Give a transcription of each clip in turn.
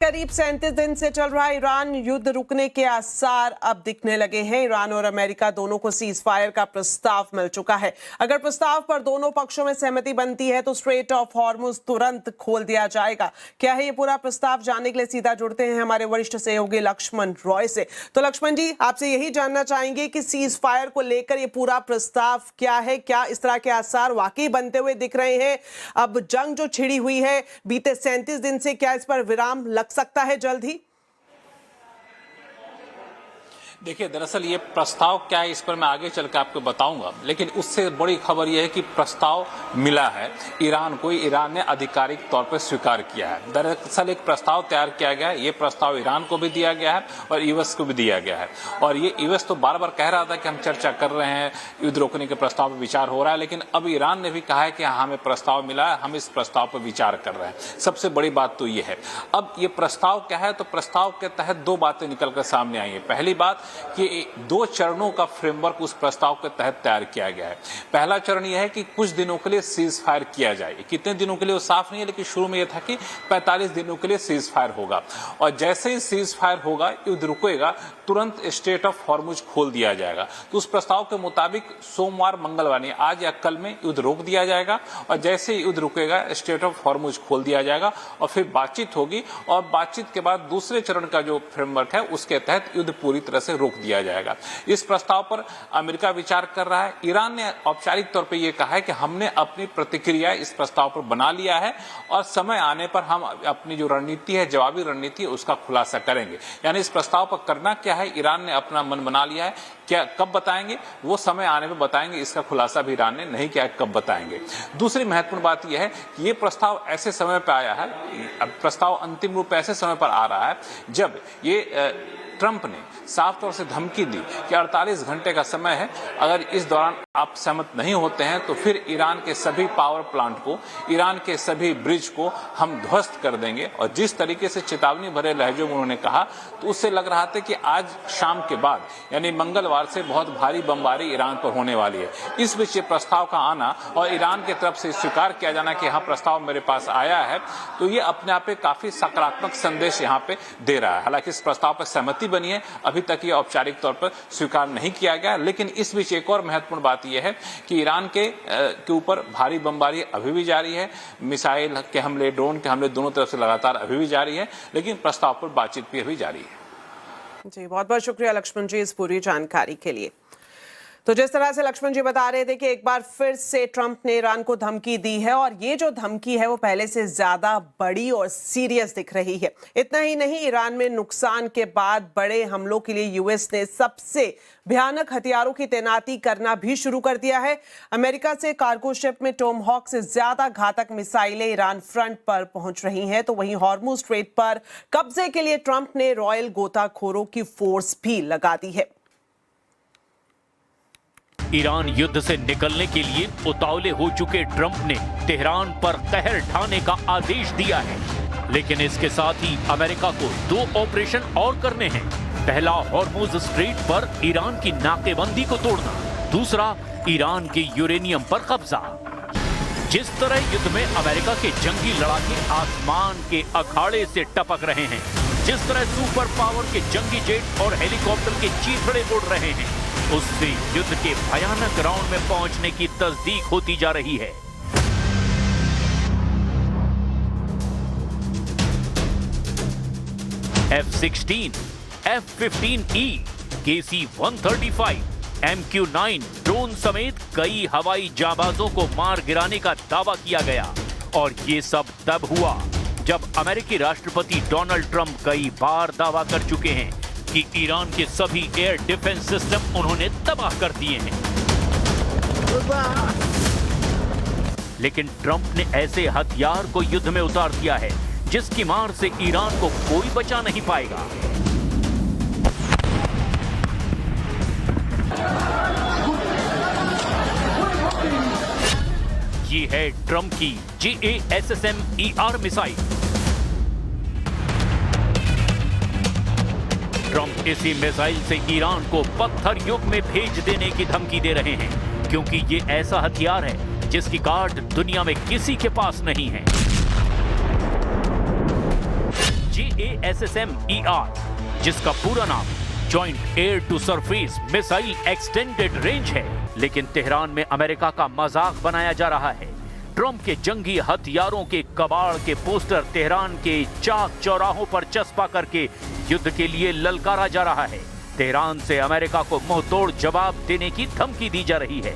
करीब 37 दिन से चल रहा ईरान युद्ध रुकने के आसार अब दिखने लगे हैं। ईरान और अमेरिका दोनों को सीज फायर का प्रस्ताव मिल चुका है। अगर प्रस्ताव पर दोनों पक्षों में सहमति बनती है तो स्ट्रेट ऑफ हॉर्मुज तुरंत खोल दिया जाएगा। क्या है ये पूरा प्रस्ताव, जानने के लिए सीधा जुड़ते हैं हमारे वरिष्ठ सहयोगी लक्ष्मण रॉय से। तो लक्ष्मण जी, आपसे यही जानना चाहेंगे कि सीज फायर को लेकर ये पूरा प्रस्ताव क्या है, क्या इस तरह के आसार वाकई बनते हुए दिख रहे हैं? अब जंग जो छिड़ी हुई है बीते 37 दिन से, क्या इस पर विराम लग सकता है जल्द ही? देखिए, दरअसल ये प्रस्ताव क्या है इस पर मैं आगे चल के आपको बताऊंगा, लेकिन उससे बड़ी खबर यह है कि प्रस्ताव मिला है ईरान को। ईरान ने आधिकारिक तौर पर स्वीकार किया है। दरअसल एक प्रस्ताव तैयार किया गया है। ये प्रस्ताव ईरान को भी दिया गया है और यूएस को भी दिया गया है। और ये यूएस तो बार बार कह रहा था कि हम चर्चा कर रहे हैं, युद्ध रोकने के प्रस्ताव पर विचार हो रहा है, लेकिन अब ईरान ने भी कहा है कि हमें प्रस्ताव मिला है, हम इस प्रस्ताव पर विचार कर रहे हैं। सबसे बड़ी बात तो ये है। अब ये प्रस्ताव क्या है, तो प्रस्ताव के तहत दो बातें निकलकर सामने आई है। पहली बात कि 2 चरणों का फ्रेमवर्क उस प्रस्ताव के तहत तैयार किया गया है। पहला चरण यह है कि कुछ दिनों के लिए सीज फायर किया जाए। कितने दिनों के लिए वो साफ नहीं है, लेकिन शुरू में यह था कि 45 दिनों के लिए सीज फायर होगा। और जैसे ही सीज फायर होगा, युद्ध रुकेगा, तुरंत स्टेट ऑफ हॉर्मुज खोल दिया जाएगा। तो उस प्रस्ताव के मुताबिक सोमवार, मंगलवार यानी आज या कल में युद्ध रोक दिया जाएगा और जैसे ही युद्ध रुकेगा स्टेट ऑफ हॉर्मुज खोल दिया जाएगा और फिर बातचीत होगी। और बातचीत के बाद दूसरे चरण का जो फ्रेमवर्क है उसके तहत युद्ध पूरी तरह से रोक दिया जाएगा। इस प्रस्ताव पर अमेरिका विचार कर रहा है। ईरान ने औपचारिक तौर पर यह कहा है कि हमने अपनी प्रतिक्रिया इस प्रस्ताव पर बना लिया है और समय आने पर हम अपनी जो रणनीति है, जवाबी रणनीति है, उसका खुलासा करेंगे। यानी इस प्रस्ताव पर करना क्या है, ईरान ने अपना मन बना लिया है। क्या कब बताएंगे वो समय आने पर बताएंगे, इसका खुलासा भी ईरान ने नहीं किया, कब बताएंगे। दूसरी महत्वपूर्ण बात यह है कि ये प्रस्ताव ऐसे समय पर आया है, अब प्रस्ताव अंतिम रूप ऐसे समय पर आ रहा है जब ये ट्रंप ने साफ तौर से धमकी दी कि 48 घंटे का समय है, अगर इस दौरान आप सहमत नहीं होते हैं तो फिर ईरान के सभी पावर प्लांट को, ईरान के सभी ब्रिज को हम ध्वस्त कर देंगे। और जिस तरीके से चेतावनी भरे लहजों में उन्होंने कहा, तो उससे लग रहा था कि आज शाम के बाद यानी मंगलवार से बहुत भारी बमबारी ईरान पर होने वाली है। इस बीच ये प्रस्ताव का आना और ईरान की तरफ से स्वीकार किया जाना कि हाँ प्रस्ताव मेरे पास आया है, तो ये अपने आप में काफी सकारात्मक संदेश यहाँ पे दे रहा है। हालांकि इस प्रस्ताव पर सहमति बनी है, अभी तक ये औपचारिक तौर पर स्वीकार नहीं किया गया, लेकिन इस बीच एक और महत्वपूर्ण बात यह है कि ईरान के ऊपर भारी बमबारी अभी भी जारी है। मिसाइल के हमले, ड्रोन के हमले दोनों तरफ से लगातार अभी भी जारी है, लेकिन प्रस्ताव पर बातचीत भी अभी जारी है। जी, बहुत बहुत शुक्रिया लक्ष्मण जी इस पूरी जानकारी के लिए। तो जिस तरह से लक्ष्मण जी बता रहे थे कि एक बार फिर से ट्रंप ने ईरान को धमकी दी है और ये जो धमकी है वो पहले से ज्यादा बड़ी और सीरियस दिख रही है। इतना ही नहीं, ईरान में नुकसान के बाद बड़े हमलों के लिए यूएस ने सबसे भयानक हथियारों की तैनाती करना भी शुरू कर दिया है। अमेरिका से कार्गो शिप में टोमहॉक से ज्यादा घातक मिसाइलें ईरान फ्रंट पर पहुंच रही हैं। तो वहीं हॉर्मुज स्ट्रेट पर कब्जे के लिए ट्रंप ने रॉयल गोताखोरों की फोर्स भी लगा दी है। ईरान युद्ध से निकलने के लिए उतावले हो चुके ट्रंप ने तेहरान पर कहर ढाने का आदेश दिया है, लेकिन इसके साथ ही अमेरिका को 2 ऑपरेशन और करने हैं। पहला, हॉर्मुज स्ट्रेट पर ईरान की नाकेबंदी को तोड़ना, दूसरा ईरान के यूरेनियम पर कब्जा। जिस तरह युद्ध में अमेरिका के जंगी लड़ाके आसमान के अखाड़े से टपक रहे हैं, जिस तरह सुपर पावर के जंगी जेट और हेलीकॉप्टर के चीथड़े उड़ रहे हैं, उससे युद्ध के भयानक राउंड में पहुंचने की तस्दीक होती जा रही है। F-16, F-15E, KC-135, MQ-9 drone समेत कई हवाई जाबाजों को मार गिराने का दावा किया गया। और ये सब तब हुआ जब अमेरिकी राष्ट्रपति डोनाल्ड ट्रंप कई बार दावा कर चुके हैं कि ईरान के सभी एयर डिफेंस सिस्टम उन्होंने तबाह कर दिए हैं। लेकिन ट्रंप ने ऐसे हथियार को युद्ध में उतार दिया है जिसकी मार से ईरान को कोई बचा नहीं पाएगा। ये है ट्रंप की JASSM-ER मिसाइल। ट्रंप इसी मिसाइल से ईरान को पत्थर युग में भेज देने की धमकी दे रहे हैं, क्योंकि ये ऐसा हथियार है जिसकी कार्ड दुनिया में किसी के पास नहीं है। ISSM-ER, जिसका पूरा नाम joint air to surface missile extended range है। लेकिन तेहरान में अमेरिका का मजाक बनाया जा रहा है। ट्रंप के जंगी हथियारों के कबाड़ के पोस्टर तेहरान के चाक चौराहों पर चस्पा करके युद्ध के लिए ललकारा जा रहा है। तेहरान से अमेरिका को मुंहतोड़ जवाब देने की धमकी दी जा रही है।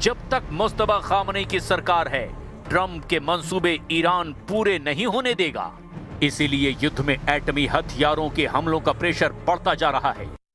जब तक मुस्तफा खामनेई की सरकार है, ट्रंप के मंसूबे ईरान पूरे नहीं होने देगा। इसीलिए युद्ध में एटमी हथियारों के हमलों का प्रेशर बढ़ता जा रहा है।